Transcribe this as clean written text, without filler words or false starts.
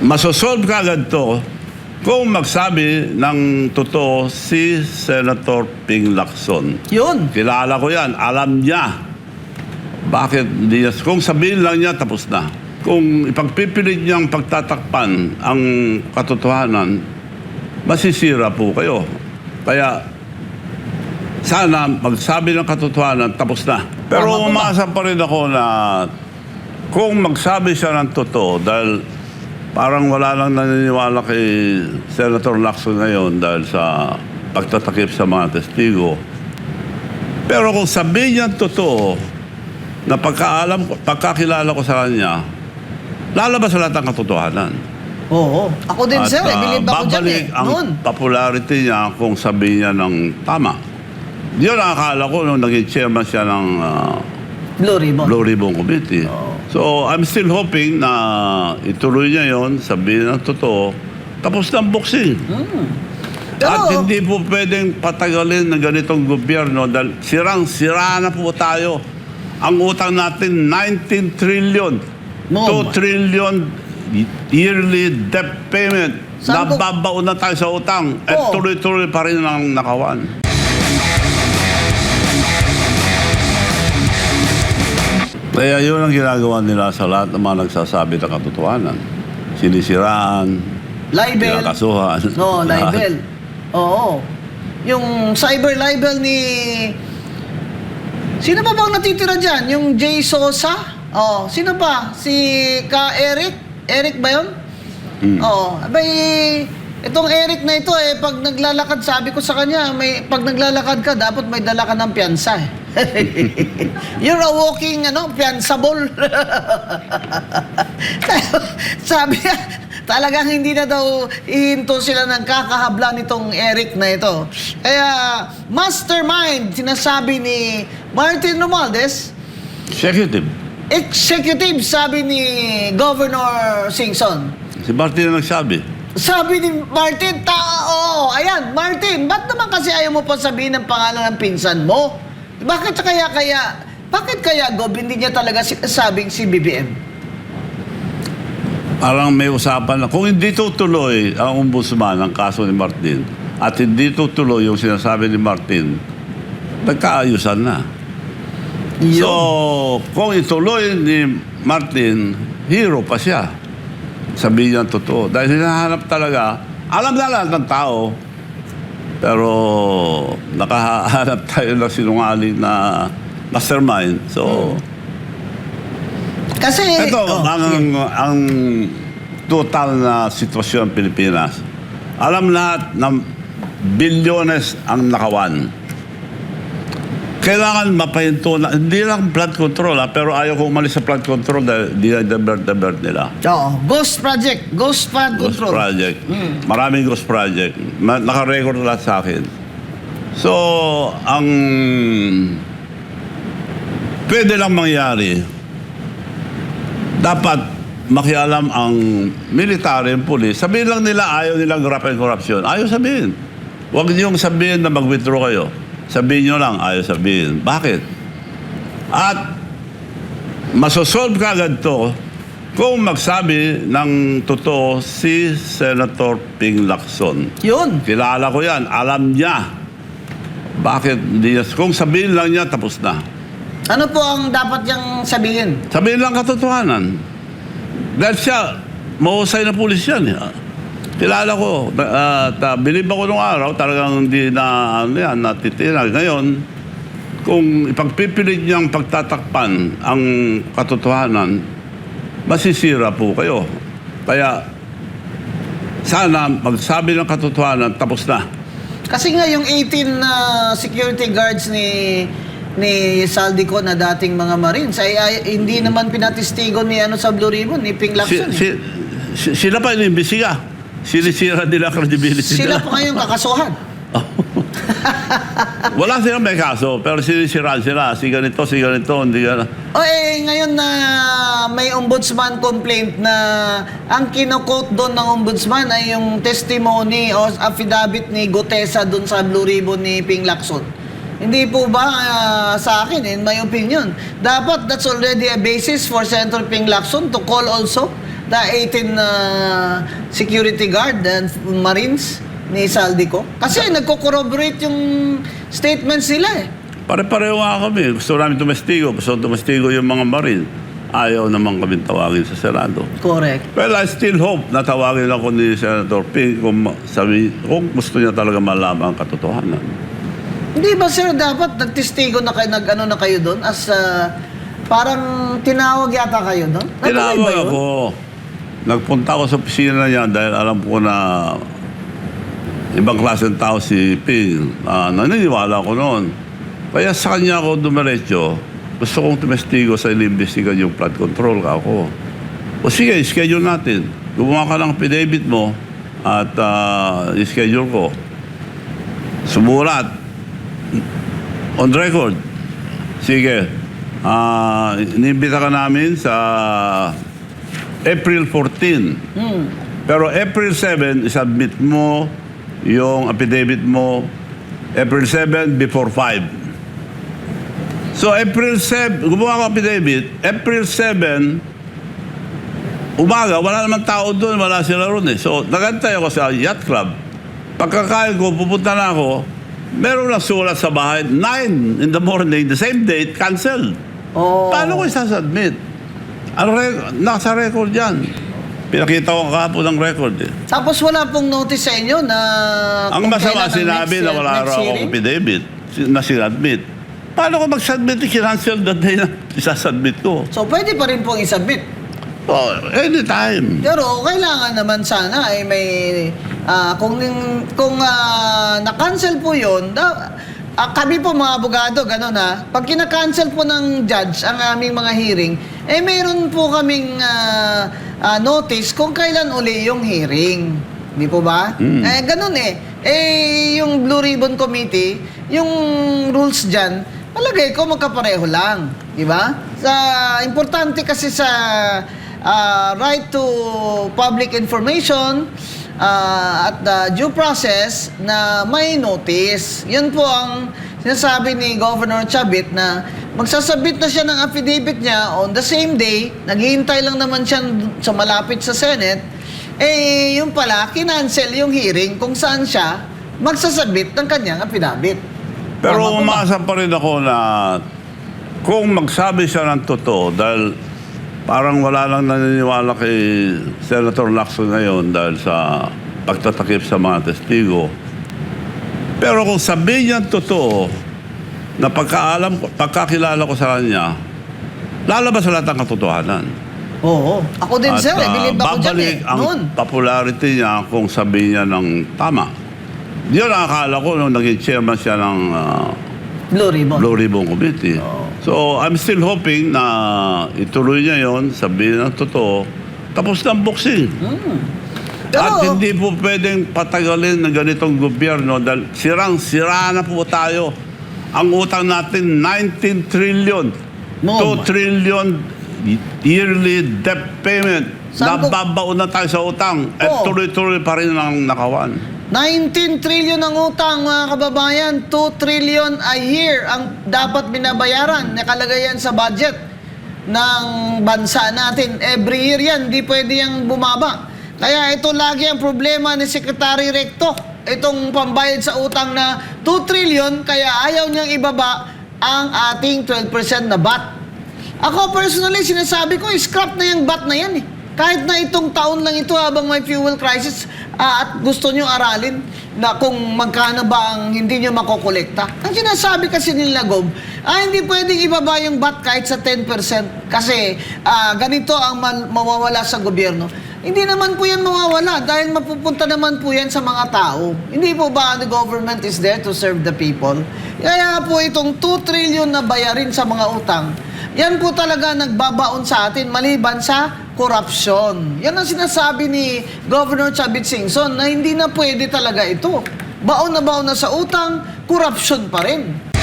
Masosolve ka agad to kung magsabi ng totoo si Senator Ping Lacson. Yun. Kilala ko yan. Alam niya. Bakit hindi niya? Kung sabihin lang niya, tapos na. Kung ipagpipilit niyang pagtatakpan ang katotohanan, masisira po kayo. Kaya, sana magsabi ng katotohanan, tapos na. Pero umasa pa rin ako na kung magsabi siya ng totoo, dahil parang wala lang naniniwala kay Senator Lacson ngayon dahil sa pagtatakip sa mga testigo. Pero kung sabihin niya totoo, na pagkakilala ko sa kanya, lalabas lahat ang katotohanan. Oo. Ako din, At, sir. Believe ako dyan babalik ang Noon. popularity niya kung sabihin niya ng tama. Yun ang akala ko nung naging chairman siya ng Blue Ribbon. Blue Ribbon Committee. So, I'm still hoping na ituloy niya yon, sabihin ng totoo, tapos ng boxing. Pero, At hindi po pwedeng patagalin ng ganitong gobyerno dahil sirang-sira na po tayo. Ang utang natin, 19 trillion. No, 2 trillion yearly debt payment. Saan ko- Nababaon na tayo sa utang. At Oo. tuloy-tuloy pa rin ang nakawan. Kaya yun ang ginagawa nila sa lahat ng mga nagsasabi ng katotohanan. Sinisiraan, libel. kinakasuhan. No, libel. Oo. Yung cyber libel ni... Sino pa bang natitira dyan? Yung Jay Sosa? Oh, sino pa? Si Eric? Eric ba yun? Oo. Abay, itong Eric na ito pag naglalakad, sabi ko sa kanya, pag naglalakad ka, dapat may dala ka ng piyansa You're a walking, fiansable. Sabi niya, talagang hindi na daw ihinto sila ng kakahabla nitong Eric na ito. Kaya, mastermind, sinasabi ni Martin Romualdez, executive, sabi ni Governor Singson. Si Martin ang nagsabi. Sabi ni Martin, ayan, Martin, ba't naman kasi ayaw mo pa sabihin ng pangalan ng pinsan mo? Bakit kaya, Gob, hindi niya talaga sinasabing si BBM? Parang may usapan na, kung hindi tutuloy ang ombudsman ang kaso ni Martin, at hindi tutuloy yung sinasabi ni Martin, nagkaayusan na. So, kung ituloy ni Martin, hero pa siya. Sabihin niya ang totoo. Dahil hinahanap talaga, alam na lahat ng tao, pero nakahanap tayo ng sinungaling na mastermind. So, Kasi, ito, ang total na sitwasyon ng Pilipinas. Alam lahat ng bilyones ang nakawan. Kailangan mapahinto na, hindi lang flood control, pero ayaw ko umalis sa flood control dahil di-divert nila. Ghost Project, Ghost Flood Ghost Control. project. Maraming ghost project. Naka-record lahat sa akin. So, ang pwede lang mangyari, dapat makialam ang military and police. Sabihin lang nila, ayaw nilang graft and corruption. Ayaw sabihin. Huwag niyong sabihin na mag-withdraw kayo. Sabihin nyo lang, ayaw sabihin. Bakit? At masosolve ka agad to kung magsabi ng totoo si Senator Ping Lacson. Yun. Kilala ko yan. Alam niya. Bakit hindi niya? Kung sabihin lang niya, tapos na. Ano po ang dapat niyang sabihin? Sabihin lang katotohanan. Dahil siya, mahusay na pulis yan. Kilala ko. At believe ako nung araw, talagang hindi na natitinag. Ngayon, kung ipagpipilit niyang pagtatakpan ang katotohanan, masisira po kayo. Kaya, sana magsabi ng katotohanan, tapos na. Kasi nga yung 18 security guards ni Saldico na dating mga Marines ay hindi naman pinatistigo ni sa Blue Ribbon, ni Ping Lacson. Sila pa inimbisiga. Sinisira nila credibility Sila nila. pa ngayon kakasuhan. Wala silang may kaso, pero sinisiraan sila. Si ganito, hindi gana. Ngayon na may ombudsman complaint na ang kino-quote doon ng ombudsman ay yung testimony o affidavit ni Gutesa doon sa Blue Ribbon ni Ping Lacson. Hindi po ba sa akin, in my opinion, dapat that's already a basis for Senator Ping Lacson to call also the 18 security guard and Marines ni Saldico? Kasi nagko-corroborate yung statements nila eh. Pare-pareho nga kami. Gusto namin tumestigo. Gusto tumestigo yung mga Marine. Ayaw naman kami tawagin sa Senado. Correct. Well, I still hope na tawagin ako ni Senator Ping kung gusto niya talaga malaman ang katotohanan. Hindi ba sir dapat nagtestigo na kayo, nag-ano na kayo doon as parang tinawag yata kayo doon? Natuloy ba Tinawag yun? ako. Nagpunta ako sa opisina niya dahil alam ko na ibang klase ng tao si Ping. Naniniwala ko noon. Kaya sa kanya ako dumiretso. Gusto kong tumestigo sa inimbestigan yung flood control ako. O sige, schedule natin. Gumawa ka ng affidavit mo at i-schedule ko. Sumulat. On record. Sige. Inimbita ka namin sa April 14. Pero April 7, isubmit mo yung affidavit mo April 7 before 5. So, April 7, gumawa ko affidavit, April 7, umaga, wala naman tao doon, wala sila ron eh. So, nagantay ako sa yacht club. Pagkakain ko, pupunta na ako, meron na sulat sa bahay, 9 in the morning, the same date, canceled. Oh. Paano ko isasubmit? Nasa record yan. Pinakita ko kahapon ng record eh. Tapos wala pong notice sa inyo na... Ang kung masama, kailan ang sinabi na wala next raw akong hearing? affidavit na sinadmit. Paano ko mag-submit? Kinancel that day na isasubmit ko. So pwede pa rin pong isubmit. Oh, anytime. Pero kailangan naman sana ay may kung na-cancel po 'yon, kami po mga abogado gano'n pag kina-cancel po ng judge ang aming mga hearing, mayroon po kaming notice kung kailan uli yung hearing. Di po ba? Ganun yung Blue Ribbon Committee, yung rules diyan, palagay ko magkapareho lang, di ba? Importante kasi sa right to public information at due process na may notice. Yun po ang sinasabi ni Governor Chavit na magsasubmit na siya ng affidavit niya on the same day, naghihintay lang naman siya sa malapit sa Senate, yung pala, kinancel yung hearing kung saan siya magsasubmit ng kanyang affidavit. Pero Tama po ba? umasa pa rin ako na kung magsabi siya ng totoo dahil parang wala lang naniniwala kay Senator Lacson ngayon dahil sa pagtatakip sa mga testigo. Pero kung sabihin niya totoo na pagkakilala ko sa kanya, lalabas sa lahat ng katotohanan. Oo. Ako din, sir. Believe ako dyan babalik ang Noon. popularity niya kung sabihin niya ng tama. Yun ang akala ko nung naging chairman siya ng Blue Ribbon. Blue Ribbon Committee. So, I'm still hoping na ituloy niya yon, sabihin ng totoo, tapos ng boxing. At Pero, hindi po pwedeng patagalin ng ganitong gobyerno dahil sirang-sira na po tayo. Ang utang natin, 19 trillion. No. 2 trillion yearly debt payment. Saan po- Nababaon na tayo sa utang. At Oo. tuloy-tuloy pa rin ang nakawan. 19 trillion ang utang, mga kababayan. 2 trillion a year ang dapat binabayaran. Nakalagay yan sa budget ng bansa natin. Every year yan, hindi pwede yung bumaba. Kaya ito lagi ang problema ni Secretary Recto. Itong pambayad sa utang na 2 trillion, kaya ayaw niyang ibaba ang ating 12% na VAT. Ako personally, sinasabi ko, scrap na yung VAT na yan eh. Kahit na itong taon lang ito habang may fuel crisis at gusto nyo aralin na kung magkano ba ang hindi nyo makokolekta. Ang sinasabi kasi nila, Gob, hindi pwedeng ibaba yung VAT kahit sa 10% kasi ganito ang mawawala sa gobyerno. Hindi naman po yan mawawala dahil mapupunta naman po yan sa mga tao. Hindi po ba the government is there to serve the people? Kaya po itong 2 trillion na bayarin sa mga utang, yan po talaga nagbabaon sa atin maliban sa korupsyon. Yan ang sinasabi ni Governor Chavit Singson na hindi na pwede talaga ito. Baon na sa utang, korupsyon pa rin.